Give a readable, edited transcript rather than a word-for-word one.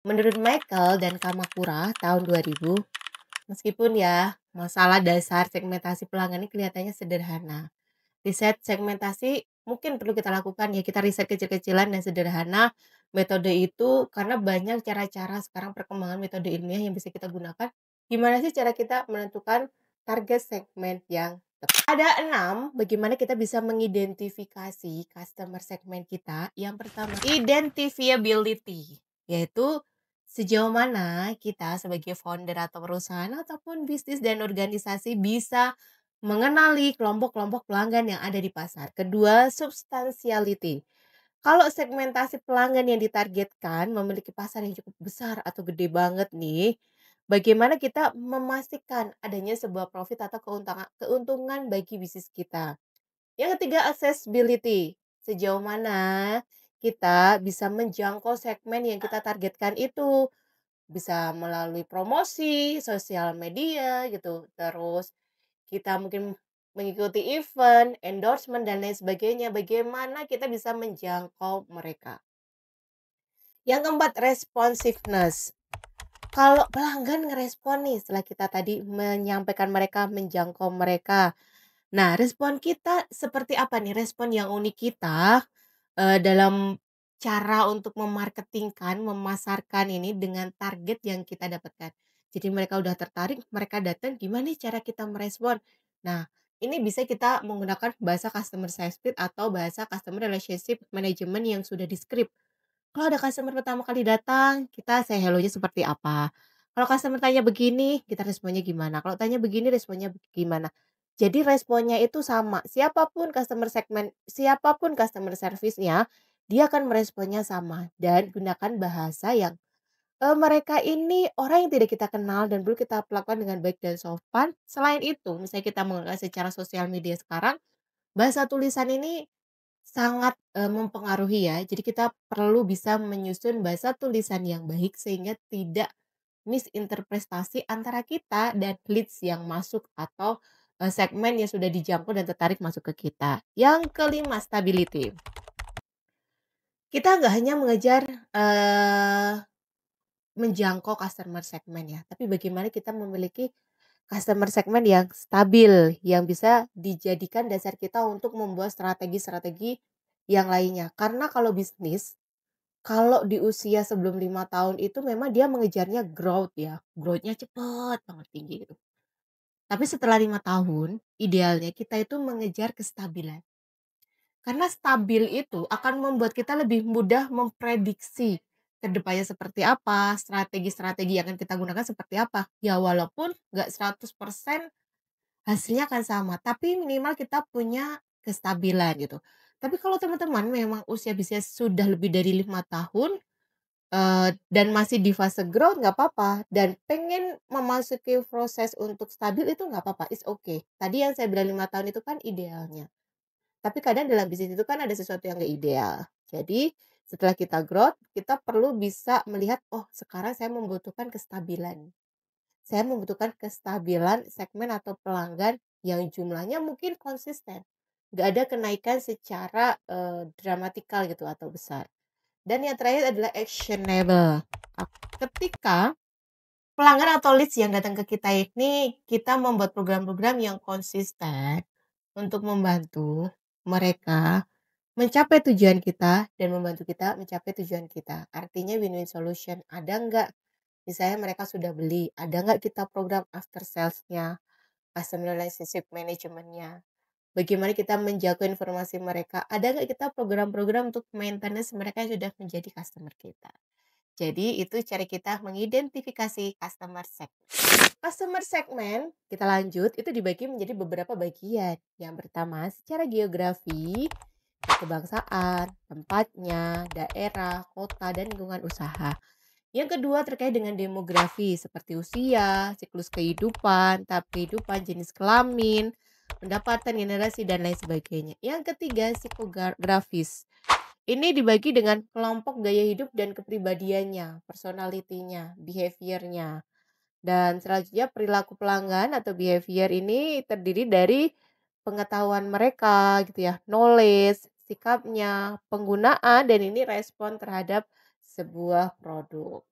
Menurut Michael dan Kamakura tahun 2000, meskipun ya masalah dasar segmentasi pelanggan ini kelihatannya sederhana. Riset segmentasi mungkin perlu kita lakukan ya, kita riset kecil-kecilan dan sederhana metode itu karena banyak cara-cara sekarang perkembangan metode ilmiah yang bisa kita gunakan. Gimana sih cara kita menentukan target segmen yang tepat? Ada 6 bagaimana kita bisa mengidentifikasi customer segmen kita. Yang pertama, identifiability, yaitu sejauh mana kita sebagai founder atau perusahaan ataupun bisnis dan organisasi bisa mengenali kelompok-kelompok pelanggan yang ada di pasar. Kedua, substantiality. Kalau segmentasi pelanggan yang ditargetkan memiliki pasar yang cukup besar atau gede banget nih, bagaimana kita memastikan adanya sebuah profit atau keuntungan bagi bisnis kita. Yang ketiga, accessibility. Sejauh mana kita bisa menjangkau segmen yang kita targetkan itu. Bisa melalui promosi, sosial media gitu. Terus kita mungkin mengikuti event, endorsement, dan lain sebagainya. Bagaimana kita bisa menjangkau mereka. Yang keempat, responsiveness. Kalau pelanggan ngerespon nih setelah kita tadi menyampaikan mereka, menjangkau mereka. Nah, respon kita seperti apa nih? Respon yang unik kita dalam cara untuk memarketingkan, memasarkan ini dengan target yang kita dapatkan. Jadi mereka udah tertarik, mereka datang, gimana nih cara kita merespon? Nah, ini bisa kita menggunakan bahasa customer success atau bahasa customer relationship management yang sudah di-script. Kalau ada customer pertama kali datang, kita say hello-nya seperti apa. Kalau customer tanya begini, kita responnya gimana. Kalau tanya begini, responnya gimana. Jadi responnya itu sama. Siapapun customer service-nya, dia akan meresponnya sama. Dan gunakan bahasa yang mereka ini orang yang tidak kita kenal dan perlu kita perlakukan dengan baik dan sopan. Selain itu, misalnya kita menggunakan secara sosial media sekarang, bahasa tulisan ini sangat, mempengaruhi ya. Jadi kita perlu bisa menyusun bahasa tulisan yang baik sehingga tidak misinterpretasi antara kita dan leads yang masuk atau, segmen yang sudah dijangkau dan tertarik masuk ke kita. Yang kelima, stability. Kita nggak hanya mengejar, menjangkau customer segmen ya, tapi bagaimana kita memiliki customer segmen yang stabil, yang bisa dijadikan dasar kita untuk membuat strategi-strategi yang lainnya. Karena kalau bisnis, kalau di usia sebelum 5 tahun itu memang dia mengejarnya growth ya, growth-nya cepet banget tinggi gitu. Tapi setelah 5 tahun, idealnya kita itu mengejar kestabilan. Karena stabil itu akan membuat kita lebih mudah memprediksi ke depannya seperti apa, strategi-strategi yang akan kita gunakan seperti apa. Ya walaupun nggak 100% hasilnya akan sama, tapi minimal kita punya kestabilan gitu. Tapi kalau teman-teman memang usia bisnis sudah lebih dari 5 tahun, dan masih di fase growth nggak apa-apa, dan pengen memasuki proses untuk stabil itu nggak apa-apa, it's okay. Tadi yang saya bilang 5 tahun itu kan idealnya. Tapi kadang dalam bisnis itu kan ada sesuatu yang nggak ideal. Jadi setelah kita growth, kita perlu bisa melihat, "Oh sekarang saya membutuhkan kestabilan." Saya membutuhkan kestabilan segmen atau pelanggan yang jumlahnya mungkin konsisten. Nggak ada kenaikan secara, dramatikal gitu atau besar. Dan yang terakhir adalah actionable. Ketika pelanggan atau leads yang datang ke kita ini, kita membuat program-program yang konsisten untuk membantu mereka mencapai tujuan kita dan membantu kita mencapai tujuan kita. Artinya win-win solution. Ada nggak misalnya mereka sudah beli, ada nggak kita program after sales-nya, customer relationship management-nya, bagaimana kita menjaga informasi mereka, ada nggak kita program-program untuk maintenance mereka yang sudah menjadi customer kita. Jadi itu cara kita mengidentifikasi customer segment. Customer segment, kita lanjut, itu dibagi menjadi beberapa bagian. Yang pertama, secara geografi, kebangsaan, tempatnya, daerah, kota, dan lingkungan usaha. Yang kedua terkait dengan demografi seperti usia, siklus kehidupan, tahap kehidupan, jenis kelamin, pendapatan generasi, dan lain sebagainya. Yang ketiga psikografis. Ini dibagi dengan kelompok gaya hidup dan kepribadiannya, personalitinya, behaviornya. Dan selanjutnya perilaku pelanggan atau behavior ini terdiri dari pengetahuan mereka gitu ya, knowledge, sikapnya, penggunaan, dan ini respon terhadap sebuah produk.